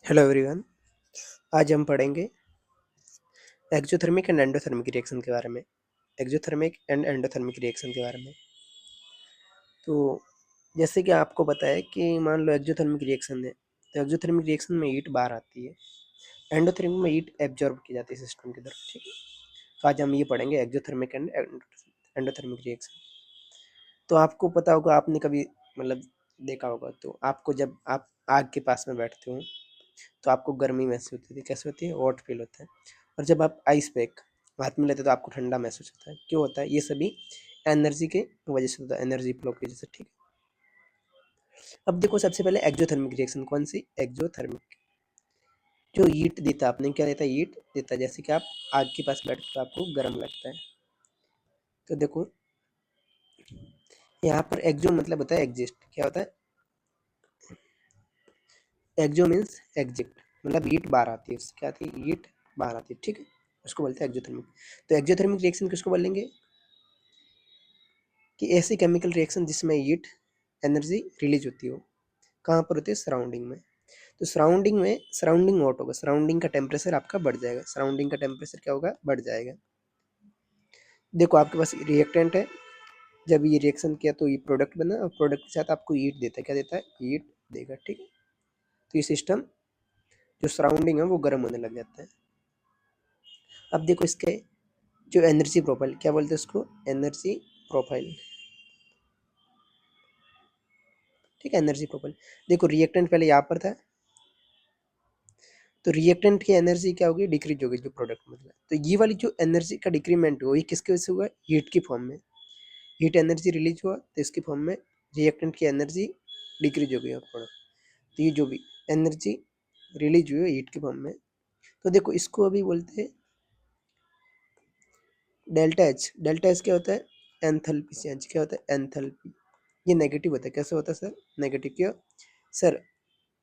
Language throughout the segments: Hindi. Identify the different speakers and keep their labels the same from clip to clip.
Speaker 1: Hello everyone. आज हम पढ़ेंगे एक्ज़ोथर्मिक एंड एंडोथर्मिक रिएक्शन के बारे में। एक्ज़ोथर्मिक एंड एंडोथर्मिक रिएक्शन के बारे में। तो जैसे कि आपको पता है कि मान लो एक्ज़ोथर्मिक रिएक्शन है, तो एक्ज़ोथर्मिक रिएक्शन में हीट बाहर आती है, एंडोथर्मिक में हीट एब्जॉर्ब की जाती है सिस्टम की तरफ। ठीक है, तो आज हम ये पढ़ेंगे एक्ज़ोथर्मिक एंड एंडोथर्मिक रिएक्शन। तो आपको पता होगा, आपने कभी मतलब देखा होगा, तो आपको जब आप आग के पास में बैठते हो तो आपको गर्मी महसूस होती थी। कैसे होती है? हॉट फील होता है। और जब आप आइस पैक हाथ में लेते तो आपको ठंडा महसूस होता है। क्यों होता है? ये सभी एनर्जी के वजह से होता है, एनर्जी फ्लो की वजह से। ठीक है, अब देखो सबसे पहले एक्जोथर्मिक रिएक्शन। कौन सी? एक्जोथर्मिक। जो हीट देता है, आपने क्या देता है? हीट देता है। जैसे कि आप आग के पास बैठते तो आपको गर्म लगता है। तो देखो यहाँ पर एक्जो मतलब होता है एग्जिस्ट। क्या होता है? एक्जो मीन्स एग्जिट, मतलब हीट बाहर आती है। उससे क्या आती है? हीट बाहर आती है। ठीक है, उसको बोलते हैं एक्जोथर्मिक। तो एक्जोथर्मिक रिएक्शन किसको बोलेंगे? कि ऐसी केमिकल रिएक्शन जिसमें हीट एनर्जी रिलीज होती हो। कहाँ पर होती है? सराउंडिंग में। तो सराउंडिंग हॉट होगा, सराउंडिंग का टेम्परेचर आपका बढ़ जाएगा। सराउंडिंग का टेम्परेचर क्या होगा? बढ़ जाएगा। देखो आपके पास रिएक्टेंट है, जब ये रिएक्शन किया तो ये प्रोडक्ट बना, और प्रोडक्ट के साथ आपको हीट देता है। क्या देता है? हीट देगा। ठीक है, तो ये सिस्टम जो सराउंडिंग है वो गर्म होने लग जाता है। अब देखो इसके जो एनर्जी प्रोफाइल, क्या बोलते हैं उसको? Energy profile. ठीक है, एनर्जी प्रोफाइल। देखो रिएक्टेंट पहले यहाँ पर था, तो रिएक्टेंट की एनर्जी क्या होगी? डिक्रीज होगी, जो प्रोडक्ट मतलब। तो ये वाली जो एनर्जी का डिक्रीमेंट हुआ, ये किसकी वजह से हुआ? हीट की फॉर्म में। हीट एनर्जी रिलीज हुआ तो इसकी फॉर्म में रिएक्टेंट की एनर्जी डिक्रीज हो गई और प्रोडक्ट। तो ये जो भी एनर्जी रिलीज हुई है हीट की फॉर्म में, तो देखो इसको अभी बोलते हैं डेल्टा एच। डेल्टा एच क्या होता है? Enthalpy change. क्या होता है? एंथैल्पी। ये नेगेटिव होता है। कैसे होता है सर? नेगेटिव। क्यों सर?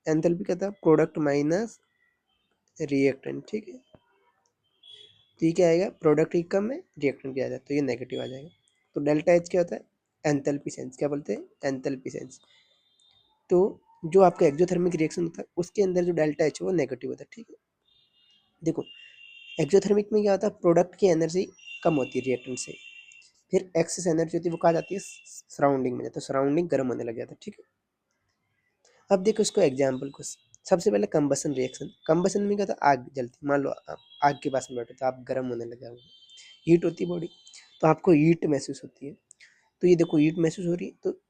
Speaker 1: एंथैल्पी क्या था? Product minus reactant. ठीक है, तो ये क्या आएगा? प्रोडक्ट ही कम है, रिएक्टेंट क्या आ जाए, तो ये नेगेटिव आ जाएगा। तो डेल्टा एच क्या होता है? Enthalpy change. क्या बोलते हैं? Enthalpy change. तो जो आपका एक्सोथर्मिक रिएक्शन होता है उसके अंदर जो डेल्टा एच है वो नेगेटिव होता है। ठीक है, देखो एक्सोथर्मिक में क्या होता है? प्रोडक्ट की एनर्जी कम होती है रिएक्टेंट से, फिर एक्सेस एनर्जी होती है वो कहाँ जाती है? सराउंडिंग में जाती है। सराउंडिंग गर्म होने लग जाता है। ठीक है, अब देखो इसको एग्जाम्पल को। सबसे पहले कंबसन रिएक्शन। कंबसन में क्या होता है? आग जलती। मान लो आप आग के पास में बैठे तो आप गर्म होने लग जाओगे, हीट होती है बॉडी, तो आपको हीट महसूस होती है। तो ये देखो हीट महसूस हो रही है, तो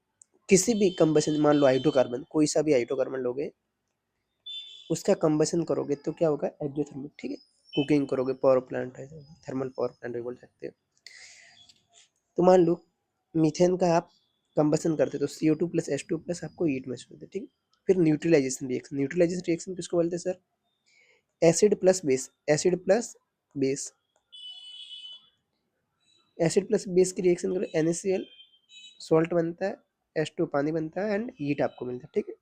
Speaker 1: किसी भी कंबसन, मान लो हाइड्रोकार्बन, कोई सा भी हाइड्रोकार्बन लोगे, उसका कंबसन करोगे तो क्या होगा? एक्सोथर्मिक। ठीक है, कुकिंग करोगे, पावर प्लांट है, थर्मल पावर प्लांट भी बोल सकते हो। तो मान लो मीथेन का आप कंबसन करते हो तो CO2 प्लस H2 प्लस आपको हीट महसूस होती है। ठीक है, फिर न्यूट्रलाइजेशन रिएक्शन। न्यूट्रलाइजेशन रिएक्शन किसको बोलते हैं sir? Acid plus base. Acid plus base. Acid plus base की रिएक्शन करो, NaCl सॉल्ट बनता है, H2 पानी बनता है, एंड हीट आपको मिलता है। ठीक है,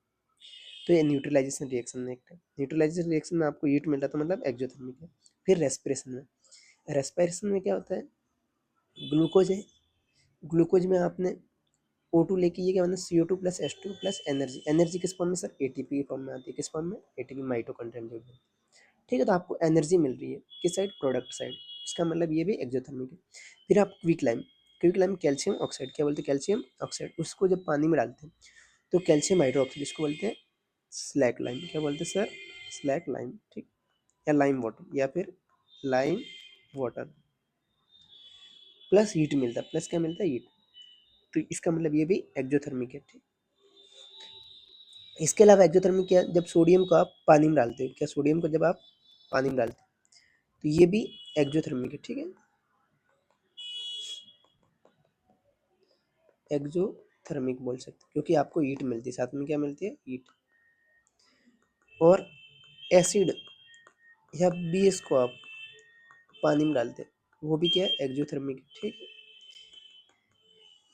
Speaker 1: तो ये न्यूट्रलाइजेशन रिएक्शन है। न्यूट्रलाइजेशन रिएक्शन में आपको हीट मिल रहा था, मतलब एक्सोथर्मिक है। फिर रेस्पिरेशन में, रेस्पिरेशन में क्या होता है? ग्लूकोज है, ग्लूकोज में आपने O2 लेके, ये क्या बना? CO2 plus H2 plus energy. Energy किस फॉर्म में सर? ATP की फॉर्म में आती है। किस फॉर्म में? ATP, mitochondrial level. ठीक है, तो आपको एनर्जी मिल रही है किस साइड? Product side. इसका मतलब ये भी एक्सोथर्मिक है। फिर आप quick lime. Quick lime calcium oxide. क्या बोलते हैं? Calcium oxide. उसको जब पानी में डालते हैं तो कैल्शियम हाइड्रोक्साइड, इसको बोलते हैं स्लैक लाइम। क्या बोलते हैं सर? Slack lime. ठीक, या लाइम वाटर, या फिर लाइम वाटर। प्लस हीट मिलता है। प्लस क्या मिलता है? हीट। तो इसका मतलब ये भी एक्सोथर्मिक है। ठीक, इसके अलावा एक्सोथर्मिक क्या? जब सोडियम को आप पानी में डालते हो, क्या सोडियम को जब आप पानी में डालते हो तो ये भी एक्सोथर्मिक है। ठीक है, एक्सोथर्मिक बोल सकते हैं क्योंकि आपको हीट मिलती है, साथ में क्या मिलती है? हीट। और एसिड या बेस को आप पानी में डालते हैं वो भी क्या है? एक्सोथर्मिक। ठीक है,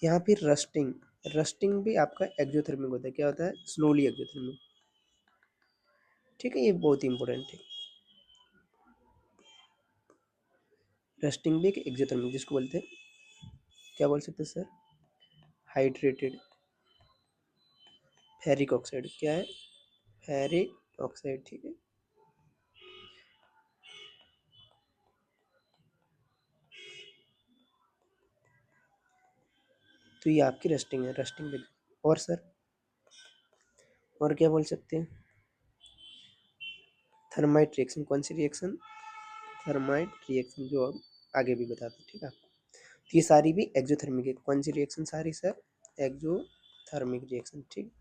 Speaker 1: यहाँ फिर रस्टिंग। रस्टिंग भी आपका एक्सोथर्मिक होता है। क्या होता है? Slowly exothermic. ठीक है, ये बहुत ही इंपॉर्टेंट है। रस्टिंग भी एक एक्सोथर्मिक, जिसको बोलते हैं, क्या बोल सकते हैं सर? Hydrated ferric oxide. क्या है? Ferric oxide. ठीक है, तो ये आपकी रस्टिंग है, रस्टिंग पे। और सर और क्या बोल सकते हैं? थर्माइट रिएक्शन, कौन सी रिएक्शन? थर्माइट रिएक्शन, जो अब आगे भी बताते हैं, ठीक है आपको। तो ये सारी भी एक्सोथर्मिक है। कौन सी रिएक्शन सारी सर? एक्सोथर्मिक रिएक्शन, ठीक।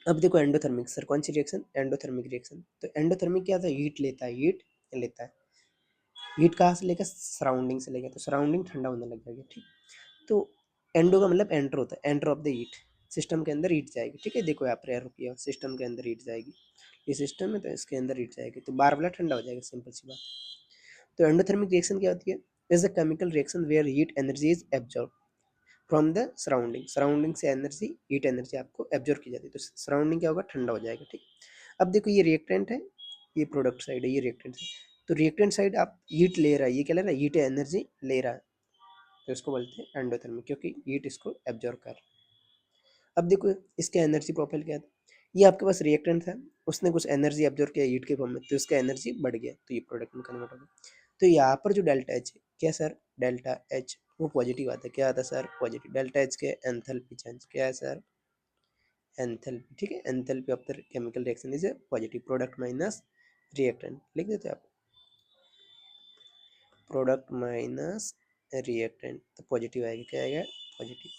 Speaker 1: अब देखो एंडोथर्मिक, सर कौन सी रिएक्शन? Endothermic reaction. तो एंडोथर्मिक क्या होता है? हीट लेता है, हीट लेता है। हीट कहाँ से लेगा? सराउंडिंग से लेगा, तो सराउंडिंग ठंडा होने लग जाएगी, ठीक। तो एंडो का मतलब एंटर होता है, enter of the heat, system के अंदर हीट जाएगी, ठीक है। देखो यहाँ पर एरो किया, सिस्टम के अंदर हीट जाएगी, ये सिस्टम है तो इसके अंदर हीट जाएगी, तो बार वाला ठंडा हो जाएगा, सिंपल सी बात। तो एंडोथर्मिक रिएक्शन क्या होती है? Is a chemical reaction where heat energy is absorb from the surrounding, surrounding से एनर्जी, हीट एनर्जी आपको एब्जॉर्ब की जाती है, तो सराउंडिंग क्या होगा? ठंडा हो जाएगा, ठीक। अब देखो ये रिएक्टेंट है, ये प्रोडक्ट साइड है, ये रिएक्टेंट है। तो रिएक्टेंट साइड आप हीट ले रहा है, ये क्या ले रहा है? हीट एनर्जी ले रहा है, तो इसको बोलते हैं एंडोथर्मिक, क्योंकि हीट इसको एब्जॉर्ब कर रहा है। अब देखो इसके एनर्जी प्रोफाइल क्या है? ये आपके पास रिएक्टेंट था, उसने कुछ एनर्जी एब्जॉर्ब किया हीट के फॉर्म में, तो इसका एनर्जी बढ़ गया, तो ये प्रोडक्ट में कन्वर्ट हो गया। तो यहाँ पर जो डेल्टा एच है, क्या सर? डेल्टा एच वो पॉजिटिव आता है, क्या आता है सर? पॉजिटिव। डेल्टा एच के एंथैल्पी चेंज क्या है सर? एंथैल्पी, ठीक है। Enthalpy of the chemical reaction is a positive, product minus reactant लिख देते हैं आप, प्रोडक्ट माइनस रिएक्टेंट, तो पॉजिटिव आएगा, क्या आएगा? पॉजिटिव।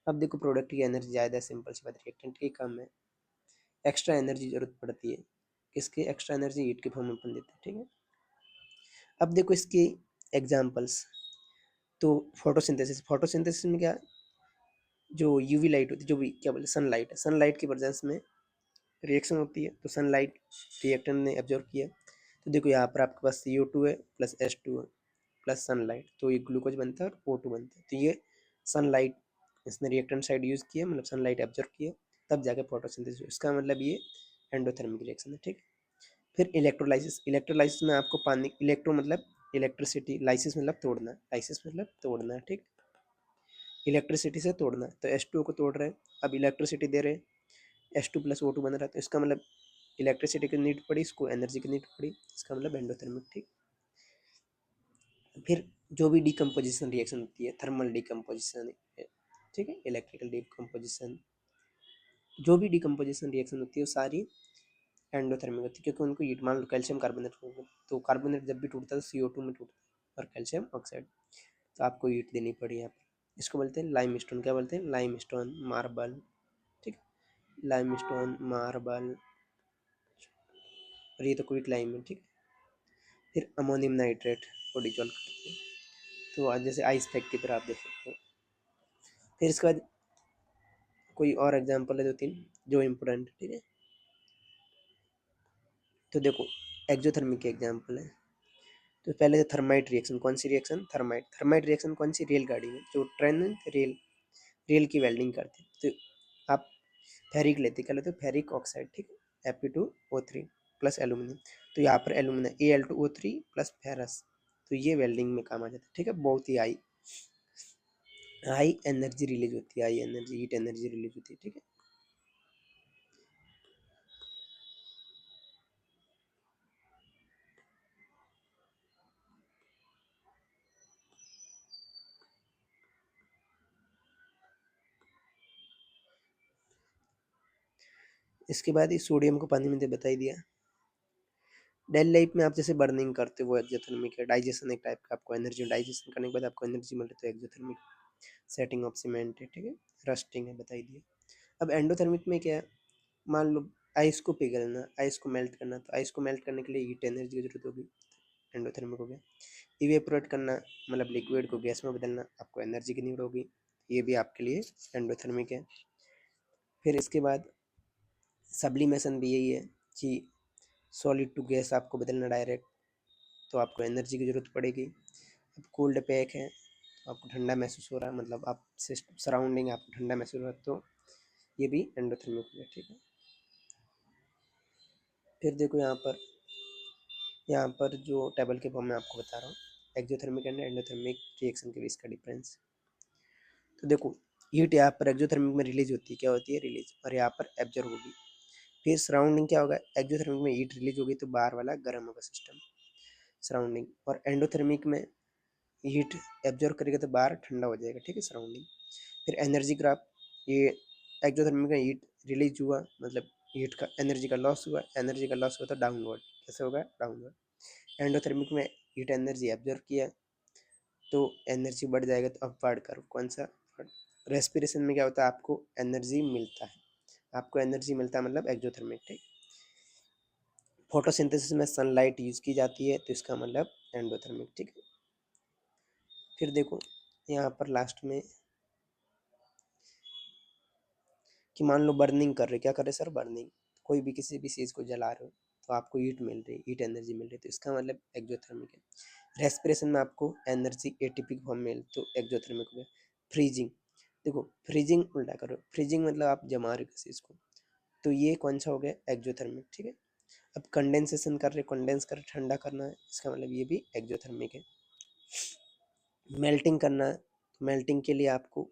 Speaker 1: अब देखो प्रोडक्ट की एनर्जी ज़्यादा है, सिंपल सी बात, रिएक्टेंट की कम है, एक्स्ट्रा एनर्जी जरूरत पड़ती है, किसकी एक्स्ट्रा एनर्जी? हीट के फॉर्म में अपन देते हैं, ठीक है। अब देखो इसकी एग्जांपल्स, तो फोटोसिंथेसिस, फोटोसिंथेसिस में क्या, जो यूवी लाइट होती है, जो भी क्या बोले सनलाइट है, सनलाइट की प्रेजेंस में रिएक्शन होती है, तो सनलाइट रिएक्टेंट ने एब्जॉर्व किया, तो देखो यहाँ पर आपके पास CO2 है प्लस H2 है प्लस सनलाइट, तो ये ग्लूकोज बनता है और O2 बनता है, तो ये सनलाइट इसने रिएक्टेंट साइड यूज़ किया, मतलब सनलाइट एब्जॉर्व किया, तब जाके फोटोसिंथेसिस, इसका मतलब ये एंडोथर्मिक रिएक्शन है, ठीक। फिर इलेक्ट्रोलाइसिस, इलेक्ट्रोलाइसिस में आपको पानी, इलेक्ट्रो मतलब इलेक्ट्रिसिटी, लाइसिस मतलब तोड़ना, लाइसिस मतलब तोड़ना, ठीक। इलेक्ट्रिसिटी से तोड़ना, तो H2 को तोड़ रहे हैं, अब इलेक्ट्रिसिटी दे रहे हैं, H2 प्लस O2 बन रहा है, तो इसका मतलब इलेक्ट्रिसिटी की नीड पड़ी, इसको एनर्जी की नीड पड़ी, इसका मतलब एंडोथर्मिक, ठीक। फिर जो भी डिकम्पोजिशन रिएक्शन होती है, थर्मल डिकम्पोजिशन, ठीक है, इलेक्ट्रिकल डिकम्पोजिशन, जो भी डिकम्पोजिशन रिएक्शन होती है वो सारी एंडोथर्मिक होती है, क्योंकि उनको हीट, मान लो कैल्शियम कार्बोनेट होगा, तो कार्बोनेट जब भी टूटता है तो CO2 में टूटता है, और कैल्शियम ऑक्साइड, तो आपको हीट देनी पड़ी यहाँ पर। इसको बोलते हैं लाइम स्टोन, क्या बोलते हैं? लाइम स्टोन, मार्बल, ठीक, लाइम स्टोन, मार्बल, और ये तो क्विक लाइम है, ठीक। फिर अमोनियम नाइट्रेट को डिजोल्व करते हैं, तो आज जैसे आइस पैक की तरह आप देख सकते हो। फिर इसके बाद कोई और एग्जांपल है दो तीन जो इम्पोर्टेंट, ठीक है। तो देखो एक्जोथर्मिक के एग्जांपल है, तो पहले थर्माइट रिएक्शन, कौन सी रिएक्शन? थर्माइट, थर्माइट रिएक्शन कौन सी? रेलगाड़ी में जो ट्रेन, रेल, रेल की वेल्डिंग करते हैं, तो आप फेरिक लेते, क्या लेते हो? फेरिक ऑक्साइड, ठीक है, Fe2O3 प्लस एल्यूमिनियम, तो यहाँ पर एल्यूमिनियम Al2O3 प्लस फेरस, तो ये वेल्डिंग में काम आ जाता है, ठीक है। बहुत ही हाई एनर्जी रिलीज होती है, high energy heat energy release होती है, ठीक है। इसके बाद इस सोडियम को पानी में दे बता ही दिया। डेली लाइफ में आप जैसे बर्निंग करते हो वो एक्सोथर्मिक है, डाइजेशन एक टाइप का, आपको एनर्जी, डाइजेशन करने के बाद आपको एनर्जी मिल रही है तो एक्सोथर्मिक, सेटिंग ऑफ सीमेंट है, ठीक है, रस्टिंग है, बता ही दिया। अब एंडोथर्मिक में क्या है? मान लो आइस को पिघलना, आइस को मेल्ट करना, तो आइस को मेल्ट करने के लिए हीट एनर्जी की जरूरत होगी, एंडोथर्मिक हो गया। इवेपोरेट करना मतलब लिक्विड को गैस में बदलना, आपको एनर्जी की नीड होगी, ये भी आपके लिए एंडोथर्मिक है। फिर इसके बाद सब्लिमेशन भी यही है कि सॉलिड टू गैस आपको बदलना डायरेक्ट, तो आपको एनर्जी की ज़रूरत पड़ेगी। अब कोल्ड पैक है, तो आपको ठंडा महसूस हो रहा है, मतलब आप सराउंडिंग आपको ठंडा महसूस हो रहा है, तो ये भी एंडोथर्मिक है, ठीक है। फिर देखो यहाँ पर जो टेबल के फॉर्म में आपको बता रहा हूँ एक्सोथर्मिक एंड एंडोथर्मिक रिएक्शन के बीच का डिफरेंस। तो देखो हीट यहाँ पर एक्सोथर्मिक में रिलीज होती है, क्या होती है? रिलीज, और यहाँ पर एब्जॉर्ब होगी। फिर सराउंडिंग क्या होगा? एक्सोथर्मिक में हीट रिलीज होगी तो बाहर वाला गर्म होगा सिस्टम, सराउंडिंग, और एंडोथर्मिक में हीट एब्जॉर्ब करेगा तो बाहर ठंडा हो जाएगा, ठीक है, सराउंडिंग। फिर एनर्जी ग्राफ, ये एक्सोथर्मिक में हीट रिलीज हुआ, मतलब हीट का एनर्जी का लॉस हुआ, एनर्जी का लॉस हुआ तो डाउनवर्ड, कैसे होगा, डाउनवर्ड। एंडोथर्मिक में हीट एनर्जी एब्जॉर्ब किया तो एनर्जी बढ़ जाएगा तो अपवर्ड कर्व, कौन सा, रेस्पिरेशन में क्या होता है, आपको एनर्जी मिलता है, आपको एनर्जी मिलता है मतलब एक्सोथर्मिक, ठीक। फोटोसिंथेसिस में सनलाइट यूज की जाती है तो इसका मतलब एंडोथर्मिक, ठीक है। फिर देखो यहाँ पर लास्ट में कि मान लो बर्निंग कर रहे, क्या कर रहे सर, बर्निंग, कोई भी किसी भी चीज़ को जला रहे हो तो आपको हीट मिल रही है, हीट एनर्जी मिल रही है तो इसका मतलब एक्सोथर्मिक है। रेस्पिरेशन में आपको एनर्जी एटीपी फॉर्म में तो एक्सोथर्मिक हो गया। फ्रीजिंग, देखो फ्रीजिंग उल्टा करो, फ्रीजिंग मतलब आप जमा रहे हो किसी चीज़ को, तो ये कौन सा हो गया, एक्सोथर्मिक, ठीक है। अब कंडेंसेशन कर रहे, कंडेंस कर ठंडा करना है, इसका मतलब ये भी एक्सोथर्मिक है। मेल्टिंग करना है, तो मेल्टिंग के लिए आपको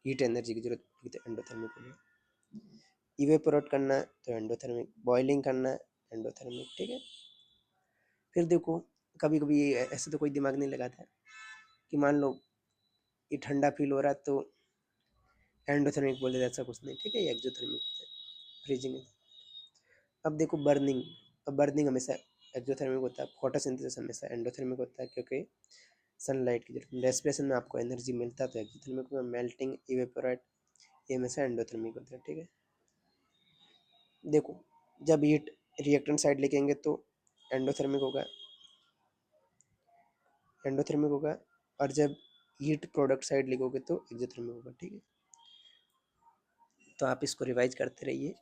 Speaker 1: हीट एनर्जी की जरूरत पड़ती है, एंडोथर्मिक हो गया। इवेपोरेट करना है तो एंडोथर्मिक, बॉइलिंग करना है एंडोथर्मिक, ठीक है। फिर देखो कभी कभी ऐसे तो कोई दिमाग नहीं लगाता है कि मान लो ये ठंडा फील हो रहा है तो एंडोथर्मिक बोले, ऐसा कुछ नहीं, ठीक है, ये एक्सोथर्मिक होता है, फ्रीजिंग। अब देखो बर्निंग, अब बर्निंग हमेशा एक्सोथर्मिक होता है, फोटोसिंथेसिस हमेशा एंडोथर्मिक होता है क्योंकि सनलाइट की जरूरत, रेस्पिरेशन में आपको एनर्जी मिलता है तो एक्सोथर्मिक में, मेल्टिंग, इवेपोरेट ये हमेशा एंडोथर्मिक होता है, ठीक है। देखो जब हीट रिएक्टेंट साइड लिखेंगे तो एंडोथर्मिक होगा, एंडोथर्मिक होगा, और जब हीट प्रोडक्ट साइड लिखोगे तो एक्सोथर्मिक होगा, ठीक है। तो आप इसको रिवाइज करते रहिए।